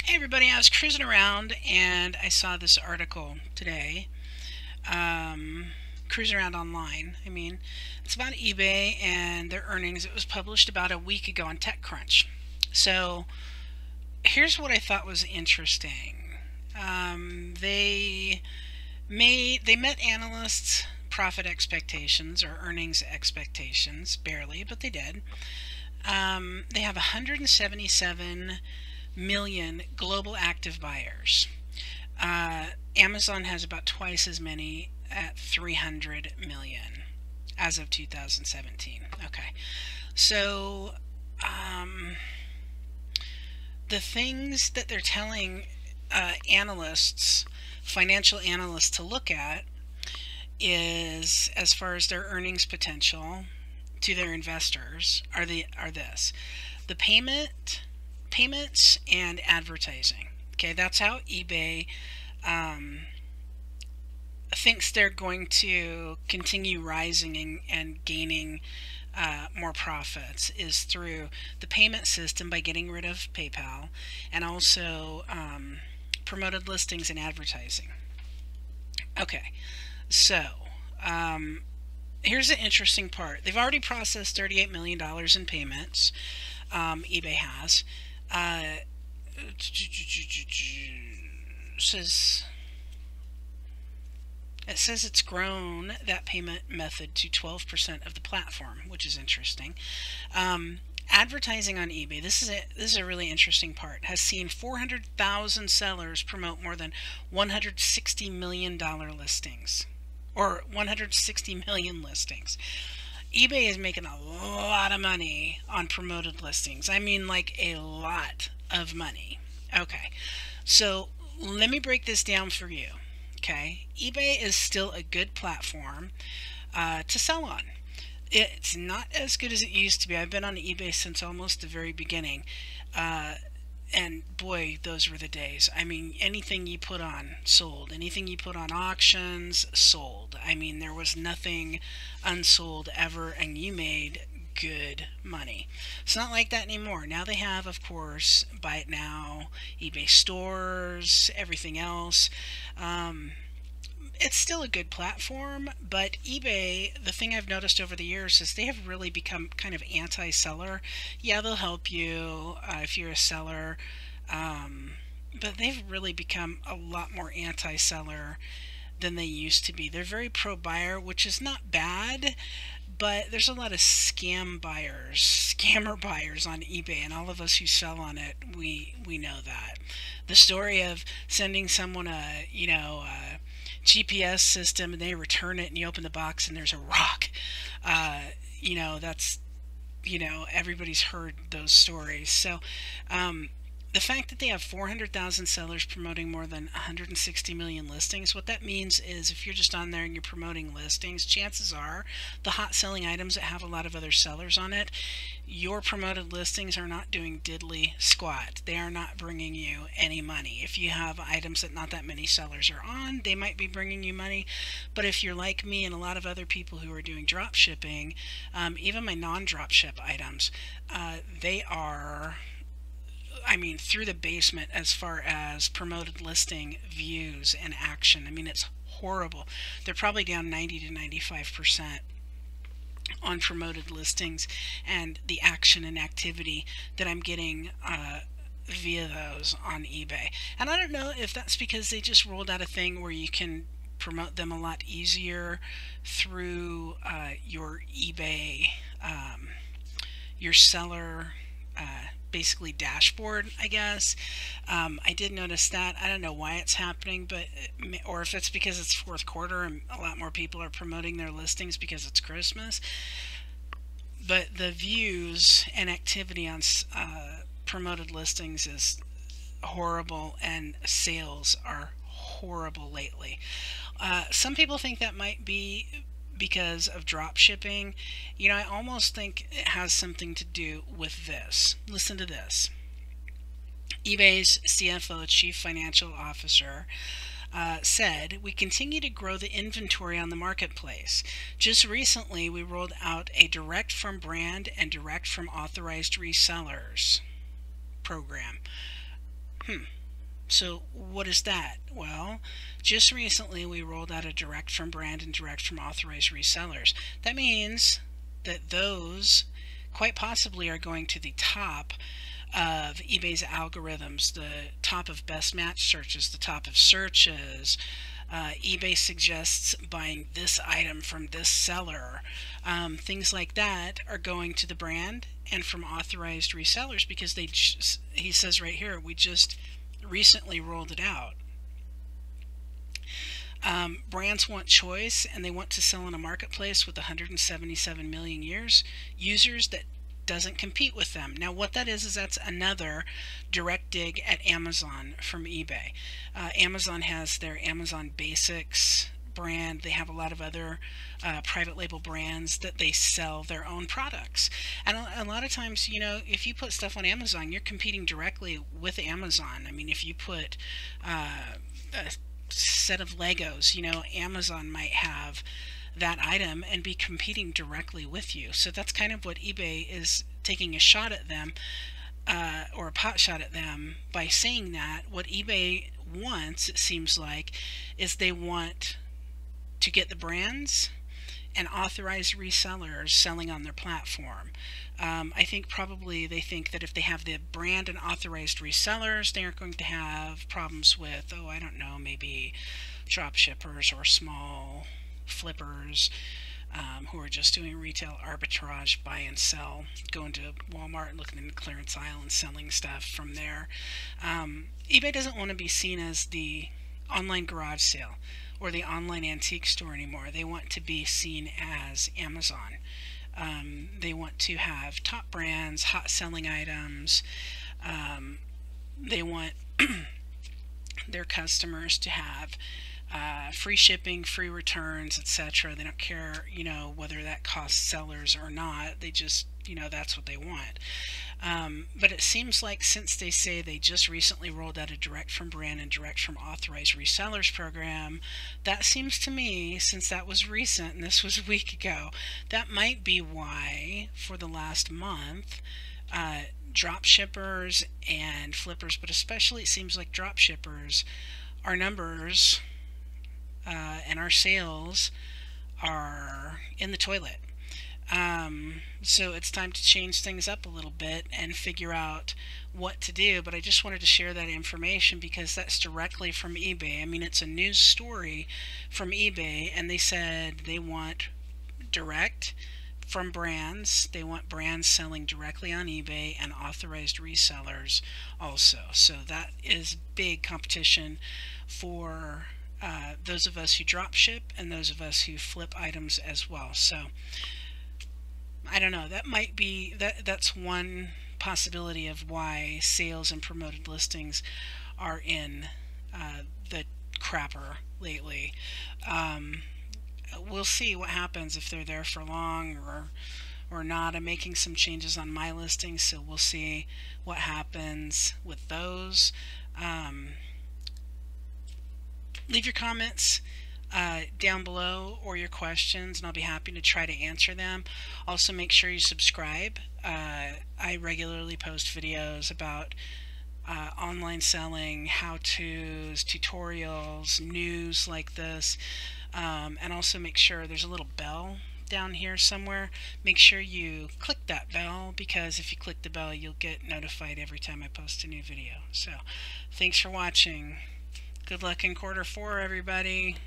Hey everybody, I was cruising around and I saw this article today. Cruising around online. It's about eBay and their earnings. It was published about a week ago on TechCrunch. So here's what I thought was interesting. They met analysts' profit expectations or earnings expectations, barely, but they did. They have 177 million global active buyers. Amazon has about twice as many at 300 million as of 2017. Okay, so the things that they're telling analysts, financial analysts, to look at is, as far as their earnings potential to their investors, are this: the payments and advertising. Okay, that's how eBay thinks they're going to continue rising and gaining more profits, is through the payment system by getting rid of PayPal, and also promoted listings and advertising. Okay, so here's the interesting part. They've already processed $38 million in payments. eBay has. It says it's grown that payment method to 12% of the platform, which is interesting. Advertising on eBay, this is a really interesting part, has seen 400,000 sellers promote more than $160 million listings, or 160 million listings. eBay is making a lot of money on promoted listings. I mean, like a lot of money. Okay, so let me break this down for you. Okay, eBay is still a good platform to sell on. It's not as good as it used to be. I've been on eBay since almost the very beginning. And boy, those were the days. I mean, anything you put on sold. Anything you put on auctions sold. I mean, there was nothing unsold ever, and you made good money. It's not like that anymore. Now they have, of course, Buy It Now, eBay stores, everything else. It's still a good platform, but eBay, the thing I've noticed over the years is they have really become kind of anti-seller. Yeah, they'll help you if you're a seller, but they've really become a lot more anti-seller than they used to be. They're very pro-buyer, which is not bad, but there's a lot of scammer buyers on eBay, and all of us who sell on it, we know that. The story of sending someone a GPS system and they return it and you open the box and there's a rock. That's everybody's heard those stories. So the fact that they have 400,000 sellers promoting more than 160 million listings, what that means is if you're just on there and you're promoting listings, chances are the hot selling items that have a lot of other sellers on it, your promoted listings are not doing diddly squat. They are not bringing you any money. If you have items that not that many sellers are on, they might be bringing you money. But if you're like me and a lot of other people who are doing drop shipping, even my non-drop ship items, they are, through the basement as far as promoted listing views and action. It's horrible. They're probably down 90 to 95% on promoted listings and the action and activity that I'm getting via those on eBay. And I don't know if that's because they just rolled out a thing where you can promote them a lot easier through your eBay, your seller basically dashboard, I guess. I did notice that. I don't know why it's happening, but or if it's because it's fourth quarter and a lot more people are promoting their listings because it's Christmas. But the views and activity on promoted listings is horrible, and sales are horrible lately. Some people think that might be because of drop shipping. I almost think it has something to do with this. Listen to this. eBay's CFO, Chief Financial Officer, said, "We continue to grow the inventory on the marketplace. Just recently, we rolled out a direct from brand and direct from authorized resellers program." So what is that? Well, just recently we rolled out a direct from brand and direct from authorized resellers. That means that those quite possibly are going to the top of eBay's algorithms, the top of best match searches, the top of searches. eBay suggests buying this item from this seller. Things like that are going to the brand and from authorized resellers because he says right here, we just recently rolled it out. Brands want choice, and they want to sell in a marketplace with 177 million users that doesn't compete with them. Now what that is that's another direct dig at Amazon from eBay. Amazon has their Amazon Basics brand. They have a lot of other private label brands that they sell their own products. And a lot of times, you know, if you put stuff on Amazon, you're competing directly with Amazon. I mean, if you put a set of Legos, you know, Amazon might have that item and be competing directly with you. So that's kind of what eBay is taking a shot at them, or a pot shot at them by saying that. What eBay wants, it seems like, is they want to get the brands and authorized resellers selling on their platform. I think probably they think that if they have the brand and authorized resellers, they aren't going to have problems with, oh, I don't know, maybe dropshippers or small flippers who are just doing retail arbitrage, buy and sell, going to Walmart and looking in the clearance aisle and selling stuff from there. eBay doesn't want to be seen as the online garage sale or the online antique store anymore. They want to be seen as Amazon. They want to have top brands, hot selling items. They want their customers to have free shipping, free returns, etc. They don't care, you know, whether that costs sellers or not. They just, you know, that's what they want. But it seems like since they say they just recently rolled out a direct from brand and direct from authorized resellers program, that seems to me, since that was recent and this was a week ago, that might be why for the last month dropshippers and flippers, but especially it seems like dropshippers, our numbers and our sales are in the toilet. So it's time to change things up a little bit and figure out what to do. But I just wanted to share that information because that's directly from eBay. I mean, it's a news story from eBay, and they said they want direct from brands. They want brands selling directly on eBay and authorized resellers also. So that is big competition for those of us who drop ship and those of us who flip items as well. So I don't know, that might be, that's one possibility of why sales and promoted listings are in the crapper lately. We'll see what happens if they're there for long or not. I'm making some changes on my listings, so we'll see what happens with those. Leave your comments down below or your questions, and I'll be happy to try to answer them. Also, make sure you subscribe. I regularly post videos about online selling, how-tos, tutorials, news like this, and also make sure there's a little bell down here somewhere. Make sure you click that bell, because if you click the bell, you'll get notified every time I post a new video. So thanks for watching. Good luck in quarter 4, everybody.